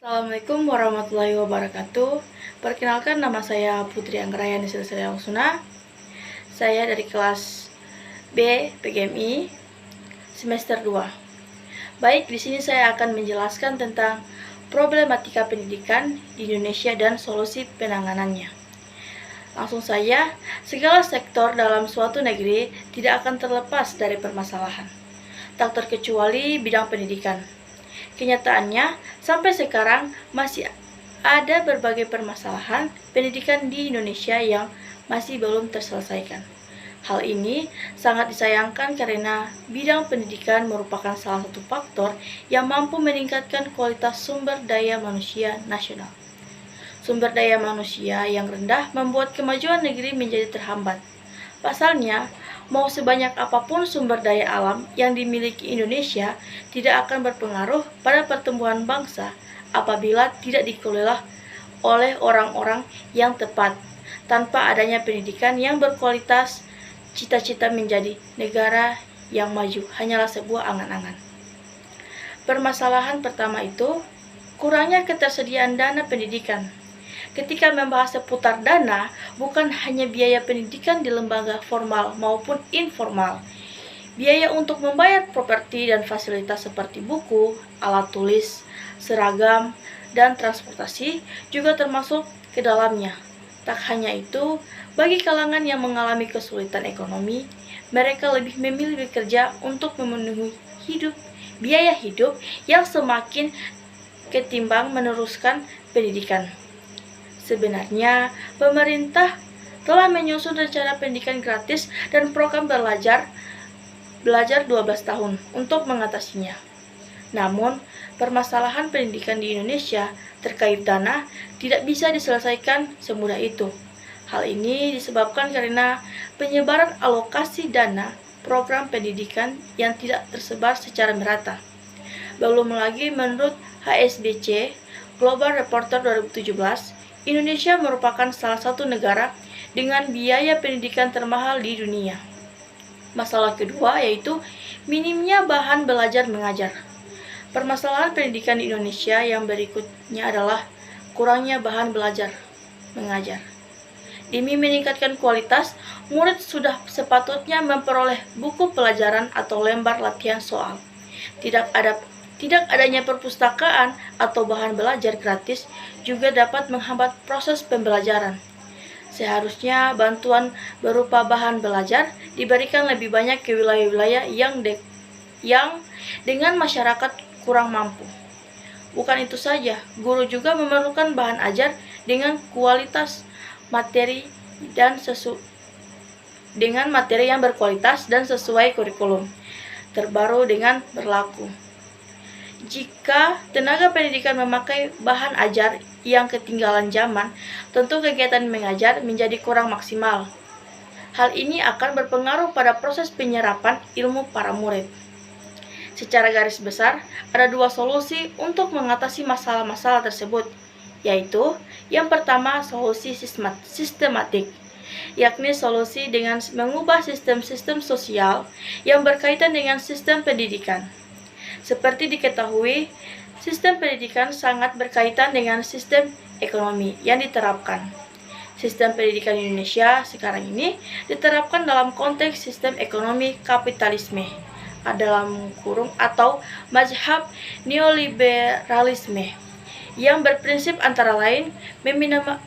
Assalamualaikum warahmatullahi wabarakatuh. Perkenalkan, nama saya Putri Anggrayani Selsuna. Saya dari kelas B PGMI semester 2. Baik, di sini saya akan menjelaskan tentang problematika pendidikan di Indonesia dan solusi penanganannya. Langsung saja, segala sektor dalam suatu negeri tidak akan terlepas dari permasalahan, tak terkecuali bidang pendidikan. Kenyataannya, sampai sekarang masih ada berbagai permasalahan pendidikan di Indonesia yang masih belum terselesaikan. Hal ini sangat disayangkan karena bidang pendidikan merupakan salah satu faktor yang mampu meningkatkan kualitas sumber daya manusia nasional. Sumber daya manusia yang rendah membuat kemajuan negeri menjadi terhambat. Pasalnya, mau sebanyak apapun sumber daya alam yang dimiliki Indonesia tidak akan berpengaruh pada pertumbuhan bangsa apabila tidak dikelola oleh orang-orang yang tepat. Tanpa adanya pendidikan yang berkualitas, cita-cita menjadi negara yang maju hanyalah sebuah angan-angan. Permasalahan pertama itu kurangnya ketersediaan dana pendidikan. Ketika membahas seputar dana, bukan hanya biaya pendidikan di lembaga formal maupun informal. Biaya untuk membayar properti dan fasilitas seperti buku, alat tulis, seragam, dan transportasi juga termasuk ke dalamnya. Tak hanya itu, bagi kalangan yang mengalami kesulitan ekonomi, mereka lebih memilih bekerja untuk memenuhi biaya hidup yang semakin ketimbang meneruskan pendidikan. Sebenarnya, pemerintah telah menyusun rencana pendidikan gratis dan program belajar 12 tahun untuk mengatasinya. Namun, permasalahan pendidikan di Indonesia terkait dana tidak bisa diselesaikan semudah itu. Hal ini disebabkan karena penyebaran alokasi dana program pendidikan yang tidak tersebar secara merata. Belum lagi menurut HSBC Global Reporter 2017, Indonesia merupakan salah satu negara dengan biaya pendidikan termahal di dunia. Masalah kedua yaitu minimnya bahan belajar mengajar. Permasalahan pendidikan di Indonesia yang berikutnya adalah kurangnya bahan belajar mengajar. Demi meningkatkan kualitas, murid sudah sepatutnya memperoleh buku pelajaran atau lembar latihan soal. Tidak adanya perpustakaan atau bahan belajar gratis juga dapat menghambat proses pembelajaran. Seharusnya bantuan berupa bahan belajar diberikan lebih banyak ke wilayah-wilayah yang dengan masyarakat kurang mampu. Bukan itu saja, guru juga memerlukan bahan ajar dengan kualitas materi yang berkualitas dan sesuai kurikulum terbaru dengan berlaku. Jika tenaga pendidikan memakai bahan ajar yang ketinggalan zaman, tentu kegiatan mengajar menjadi kurang maksimal. Hal ini akan berpengaruh pada proses penyerapan ilmu para murid. Secara garis besar, ada dua solusi untuk mengatasi masalah-masalah tersebut, yaitu yang pertama solusi sistematik, yakni solusi dengan mengubah sistem-sistem sosial yang berkaitan dengan sistem pendidikan. Seperti diketahui, sistem pendidikan sangat berkaitan dengan sistem ekonomi yang diterapkan. Sistem pendidikan Indonesia sekarang ini diterapkan dalam konteks sistem ekonomi kapitalisme dalam kurung atau mazhab neoliberalisme yang berprinsip antara lain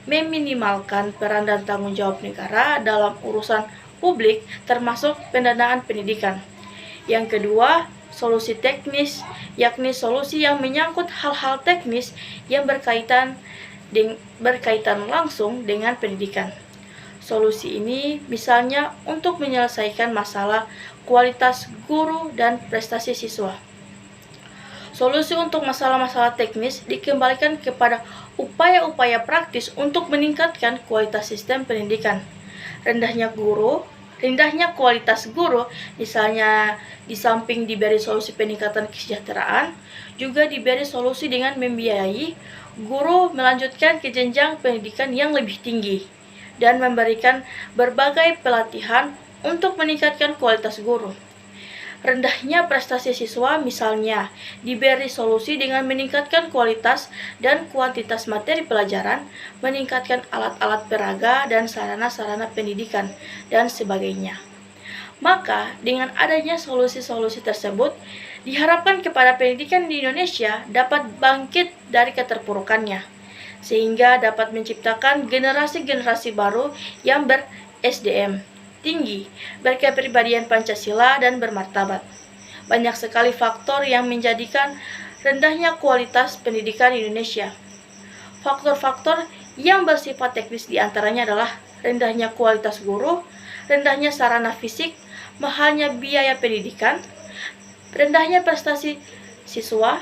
meminimalkan peran dan tanggung jawab negara dalam urusan publik termasuk pendanaan pendidikan. Yang kedua, solusi teknis, yakni solusi yang menyangkut hal-hal teknis yang berkaitan langsung dengan pendidikan. Solusi ini misalnya untuk menyelesaikan masalah kualitas guru dan prestasi siswa. Solusi untuk masalah-masalah teknis dikembalikan kepada upaya-upaya praktis untuk meningkatkan kualitas sistem pendidikan. Rendahnya kualitas guru, misalnya di samping diberi solusi peningkatan kesejahteraan, juga diberi solusi dengan membiayai guru melanjutkan ke jenjang pendidikan yang lebih tinggi dan memberikan berbagai pelatihan untuk meningkatkan kualitas guru. Rendahnya prestasi siswa misalnya diberi solusi dengan meningkatkan kualitas dan kuantitas materi pelajaran, meningkatkan alat-alat peraga dan sarana-sarana pendidikan, dan sebagainya. Maka, dengan adanya solusi-solusi tersebut, diharapkan kepada pendidikan di Indonesia dapat bangkit dari keterpurukannya, sehingga dapat menciptakan generasi-generasi baru yang ber-SDM tinggi, berkepribadian Pancasila dan bermartabat. Banyak sekali faktor yang menjadikan rendahnya kualitas pendidikan di Indonesia. Faktor-faktor yang bersifat teknis diantaranya adalah rendahnya kualitas guru, rendahnya sarana fisik, mahalnya biaya pendidikan, rendahnya prestasi siswa,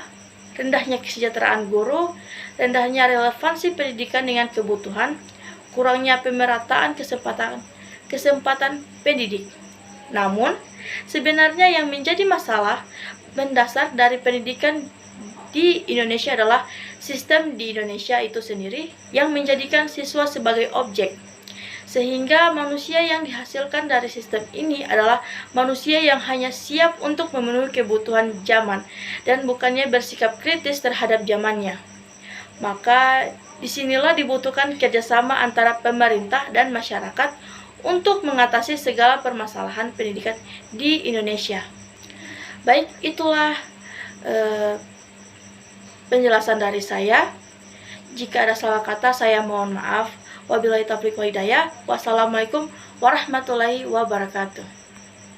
rendahnya kesejahteraan guru, rendahnya relevansi pendidikan dengan kebutuhan, kurangnya pemerataan kesempatan pendidik. Namun, sebenarnya yang menjadi masalah mendasar dari pendidikan di Indonesia adalah sistem di Indonesia itu sendiri yang menjadikan siswa sebagai objek. Sehingga manusia yang dihasilkan dari sistem ini adalah manusia yang hanya siap untuk memenuhi kebutuhan zaman dan bukannya bersikap kritis terhadap zamannya. Maka disinilah dibutuhkan kerjasama antara pemerintah dan masyarakat untuk mengatasi segala permasalahan pendidikan di Indonesia. Baik, itulah penjelasan dari saya. Jika ada salah kata, saya mohon maaf. Wabillahi taufiq wal hidayah. Wassalamualaikum warahmatullahi wabarakatuh.